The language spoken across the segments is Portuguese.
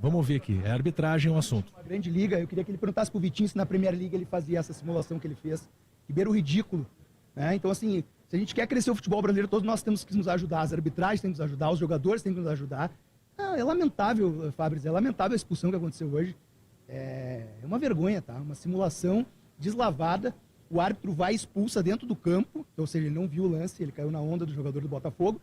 Vamos ver aqui, é arbitragem um assunto. Uma grande liga, eu queria que ele perguntasse pro Vitinho se na Premier League ele fazia essa simulação que ele fez. Que beira o ridículo, né? Então, assim, se a gente quer crescer o futebol brasileiro, todos nós temos que nos ajudar. As arbitragens têm que nos ajudar, os jogadores têm que nos ajudar. É lamentável, Fabrício, é lamentável a expulsão que aconteceu hoje. É uma vergonha, tá? Uma simulação deslavada. O árbitro vai e expulsa dentro do campo, ou seja, ele não viu o lance, ele caiu na onda do jogador do Botafogo,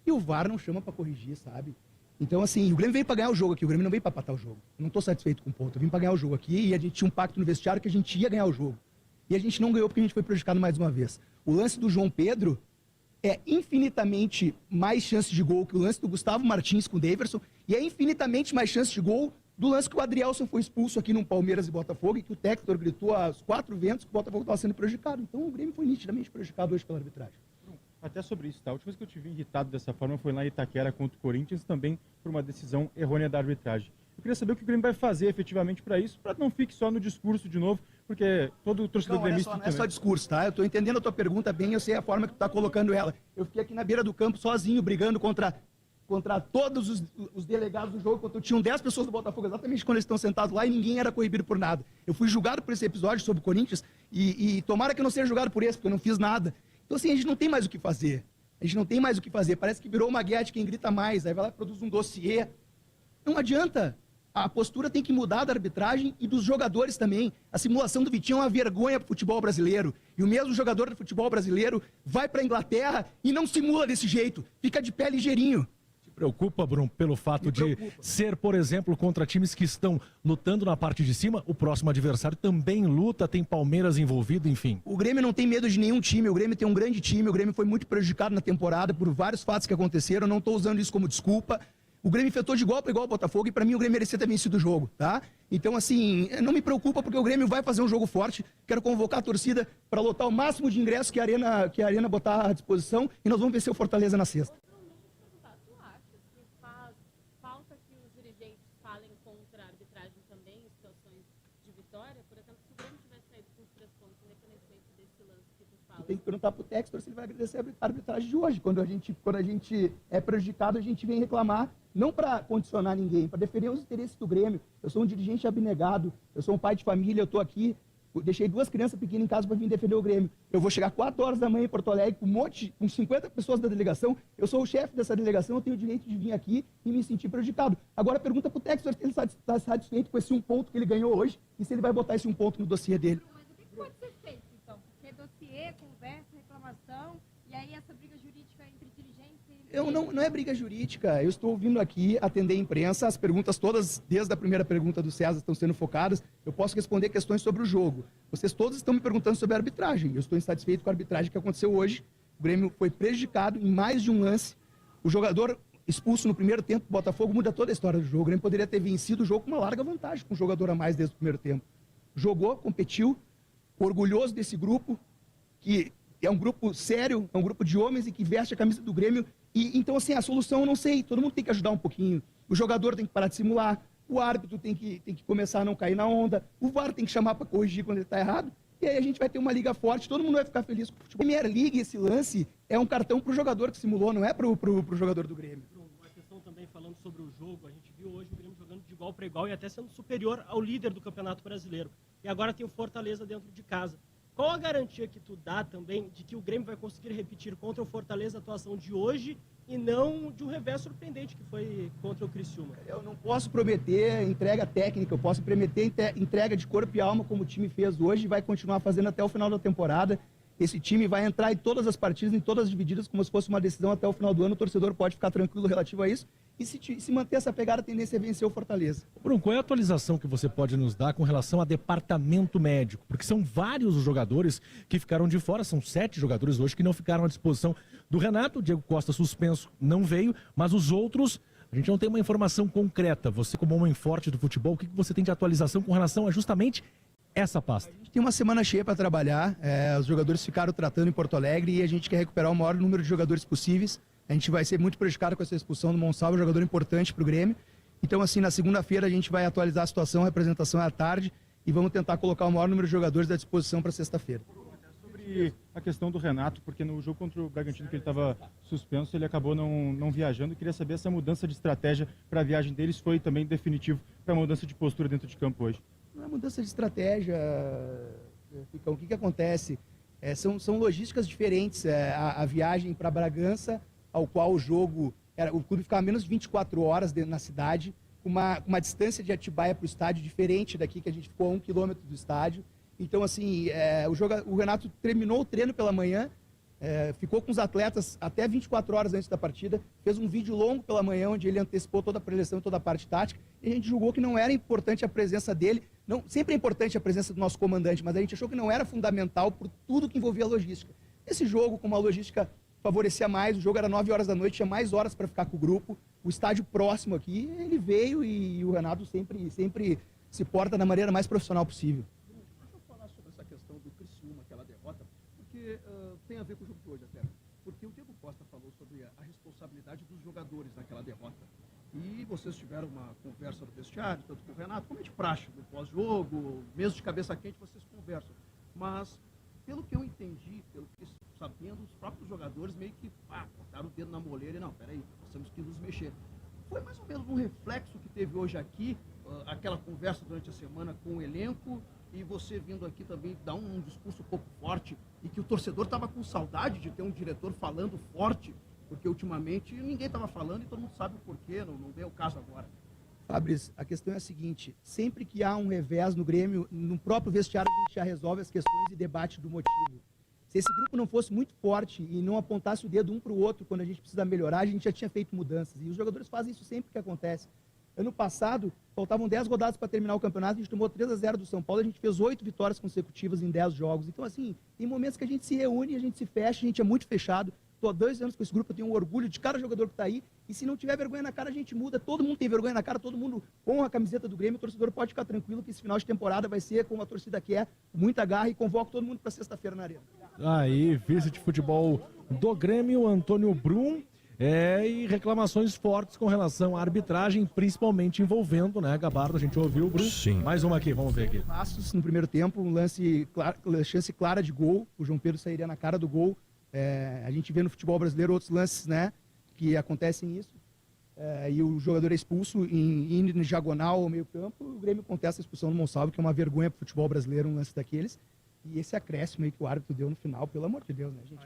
e o VAR não chama para corrigir, sabe? Então, assim, o Grêmio veio para ganhar o jogo aqui, o Grêmio não veio para empatar o jogo. Eu não estou satisfeito com o ponto, eu vim para ganhar o jogo aqui e a gente tinha um pacto no vestiário que a gente ia ganhar o jogo. E a gente não ganhou porque a gente foi prejudicado mais uma vez. O lance do João Pedro é infinitamente mais chance de gol que o lance do Gustavo Martins com o Daverson, e é infinitamente mais chance de gol do lance que o Adrielson foi expulso aqui no Palmeiras e Botafogo, e que o Tector gritou aos 4 ventos que o Botafogo estava sendo prejudicado. Então o Grêmio foi nitidamente prejudicado hoje pela arbitragem. Até sobre isso, tá? A última vez que eu te vi irritado dessa forma foi lá em Itaquera contra o Corinthians, também por uma decisão errônea da arbitragem. Eu queria saber o que o Grêmio vai fazer efetivamente para isso, para não fique só no discurso de novo, porque todo torcedor gremista não é só discurso, tá? Eu estou entendendo a tua pergunta bem, eu sei a forma que tu está colocando ela. Eu fiquei aqui na beira do campo sozinho, brigando contra todos os delegados do jogo, quando tinham 10 pessoas do Botafogo, exatamente quando eles estão sentados lá, e ninguém era coibido por nada. Eu fui julgado por esse episódio sobre o Corinthians, e tomara que eu não seja julgado por esse, porque eu não fiz nada. Então, assim, a gente não tem mais o que fazer. A gente não tem mais o que fazer. Parece que virou uma guerra de quem grita mais, aí vai lá e produz um dossiê. Não adianta. A postura tem que mudar da arbitragem e dos jogadores também. A simulação do Vitinho é uma vergonha para o futebol brasileiro. E o mesmo jogador do futebol brasileiro vai para a Inglaterra e não simula desse jeito. Fica de pé ligeirinho. Preocupa, Bruno, pelo fato de ser, por exemplo, contra times que estão lutando na parte de cima, o próximo adversário também luta, tem Palmeiras envolvido, enfim. O Grêmio não tem medo de nenhum time, o Grêmio tem um grande time, o Grêmio foi muito prejudicado na temporada por vários fatos que aconteceram, eu não estou usando isso como desculpa. O Grêmio enfrentou de igual para igual o Botafogo e para mim o Grêmio merecia ter vencido o jogo, tá? Então, assim, não me preocupa porque o Grêmio vai fazer um jogo forte, quero convocar a torcida para lotar o máximo de ingressos que a Arena botar à disposição e nós vamos vencer o Fortaleza na sexta. Contra a arbitragem também em situações de vitória, por exemplo, se o Grêmio tivesse saído com os 3 pontos, independentemente desse lance que tu fala. Tem que perguntar pro Textor se ele vai agradecer a arbitragem de hoje. Quando a gente é prejudicado, a gente vem reclamar, não para condicionar ninguém, para defender os interesses do Grêmio. Eu sou um dirigente abnegado, eu sou um pai de família, eu estou aqui, eu deixei 2 crianças pequenas em casa para vir defender o Grêmio. Eu vou chegar 4 horas da manhã em Porto Alegre com 50 pessoas da delegação. Eu sou o chefe dessa delegação, eu tenho o direito de vir aqui e me sentir prejudicado. Agora pergunta pro Textor se ele está satisfeito com esse 1 ponto que ele ganhou hoje e se ele vai botar esse 1 ponto no dossiê dele. Mas o que pode ser feito, então? Porque dossiê, conversa, reclamação, e aí essa briga jurídica entre dirigentes e... Não é briga jurídica, eu estou vindo aqui atender a imprensa, as perguntas todas, desde a primeira pergunta do César, estão sendo focadas, eu posso responder questões sobre o jogo. Vocês todos estão me perguntando sobre a arbitragem, eu estou insatisfeito com a arbitragem que aconteceu hoje, o Grêmio foi prejudicado em mais de um lance, o jogador expulso no primeiro tempo, o Botafogo muda toda a história do jogo, o Grêmio poderia ter vencido o jogo com uma larga vantagem, com um jogador a mais desde o primeiro tempo. Jogou, competiu, orgulhoso desse grupo, que é um grupo sério, é um grupo de homens e que veste a camisa do Grêmio. E então, assim, a solução eu não sei, todo mundo tem que ajudar um pouquinho. O jogador tem que parar de simular, o árbitro tem que começar a não cair na onda, o VAR tem que chamar para corrigir quando ele está errado, e aí a gente vai ter uma liga forte, todo mundo vai ficar feliz com o futebol. Premier League, esse lance, é um cartão para o jogador que simulou, não é para o jogador do Grêmio. Uma questão também falando sobre o jogo, a gente viu hoje o Grêmio jogando de igual para igual e até sendo superior ao líder do Campeonato Brasileiro. E agora tem o Fortaleza dentro de casa. Qual a garantia que tu dá também de que o Grêmio vai conseguir repetir contra o Fortaleza a atuação de hoje e não de um revés surpreendente que foi contra o Criciúma? Eu não posso prometer entrega técnica, eu posso prometer entrega de corpo e alma como o time fez hoje e vai continuar fazendo até o final da temporada. Esse time vai entrar em todas as partidas, em todas as divididas, como se fosse uma decisão até o final do ano. O torcedor pode ficar tranquilo relativo a isso. E se manter essa pegada, a tendência é vencer o Fortaleza. Bruno, qual é a atualização que você pode nos dar com relação a departamento médico? Porque são vários os jogadores que ficaram de fora, são 7 jogadores hoje que não ficaram à disposição do Renato. O Diego Costa suspenso não veio, mas os outros, a gente não tem uma informação concreta. Você, como homem forte do futebol, o que você tem de atualização com relação a justamente essa pasta? A gente tem uma semana cheia para trabalhar, os jogadores ficaram tratando em Porto Alegre e a gente quer recuperar o maior número de jogadores possíveis. A gente vai ser muito prejudicado com essa expulsão do Monsalvo, um jogador importante para o Grêmio. Então, assim, na segunda-feira a gente vai atualizar a situação, a representação é à tarde e vamos tentar colocar o maior número de jogadores à disposição para sexta-feira. Sobre E a questão do Renato, porque no jogo contra o Bragantino, que ele estava suspenso, ele acabou não viajando. Eu queria saber essa mudança de estratégia para a viagem deles foi também definitivo para a mudança de postura dentro de campo hoje. Não é mudança de estratégia, Ficão. O que acontece? São logísticas diferentes. A viagem para Bragança, ao qual o jogo... o clube ficava menos de 24 horas dentro na cidade, com uma distância de Atibaia para o estádio diferente daqui, que a gente ficou a 1 quilômetro do estádio. Então, assim, o Renato terminou o treino pela manhã, ficou com os atletas até 24 horas antes da partida, fez um vídeo longo pela manhã, onde ele antecipou toda a preleção, toda a parte tática, e a gente julgou que não era importante a presença dele. Não, sempre é importante a presença do nosso comandante, mas a gente achou que não era fundamental por tudo que envolvia a logística. Esse jogo, como a logística favorecia mais, o jogo era 9 horas da noite, tinha mais horas para ficar com o grupo, o estádio próximo aqui, ele veio e o Renato sempre se porta da maneira mais profissional possível. Deixa eu falar sobre essa questão do Criciúma, aquela derrota, porque tem a ver com o jogo de hoje até. Porque o Diego Costa falou sobre a responsabilidade dos jogadores naquela derrota. E vocês tiveram uma conversa no vestiário, tanto com o Renato, como é de praxe, no pós-jogo, mesmo de cabeça quente, vocês conversam. Mas, pelo que eu entendi, sabendo, os próprios jogadores meio que botaram o dedo na moleira e não, peraí, nós temos que nos mexer. Foi mais ou menos um reflexo que teve hoje aqui, aquela conversa durante a semana com o elenco, e você vindo aqui também dar um discurso um pouco forte, e que o torcedor estava com saudade de ter um diretor falando forte, porque ultimamente ninguém estava falando e todo mundo sabe o porquê, não vê o caso agora. Fabrício, a questão é a seguinte, sempre que há um revés no Grêmio, no próprio vestiário a gente já resolve as questões e debate do motivo. Se esse grupo não fosse muito forte e não apontasse o dedo um para o outro quando a gente precisa melhorar, a gente já tinha feito mudanças. E os jogadores fazem isso sempre que acontece. Ano passado, faltavam 10 rodadas para terminar o campeonato, a gente tomou 3-0 do São Paulo, a gente fez 8 vitórias consecutivas em 10 jogos. Então, assim, tem momentos que a gente se reúne, a gente se fecha, a gente é muito fechado. Estou há 2 anos com esse grupo, eu tenho um orgulho de cada jogador que está aí. E se não tiver vergonha na cara, a gente muda. Todo mundo tem vergonha na cara, todo mundo honra a camiseta do Grêmio. O torcedor pode ficar tranquilo que esse final de temporada vai ser como a torcida quer, muita garra, e convoco todo mundo para sexta-feira na Arena. Aí, vice de futebol do Grêmio, Antônio Brum. E reclamações fortes com relação à arbitragem, principalmente envolvendo, né, Gabardo? A gente ouviu o Brum. Sim. Mais uma aqui, vamos ver aqui. Passos no primeiro tempo, chance clara de gol. O João Pedro sairia na cara do gol. A gente vê no futebol brasileiro outros lances, né, que acontecem isso. E o jogador é expulso indo em diagonal ao meio campo. O Grêmio contesta a expulsão do Monsalvo, que é uma vergonha para o futebol brasileiro, um lance daqueles. E esse acréscimo aí que o árbitro deu no final, pelo amor de Deus, né, gente?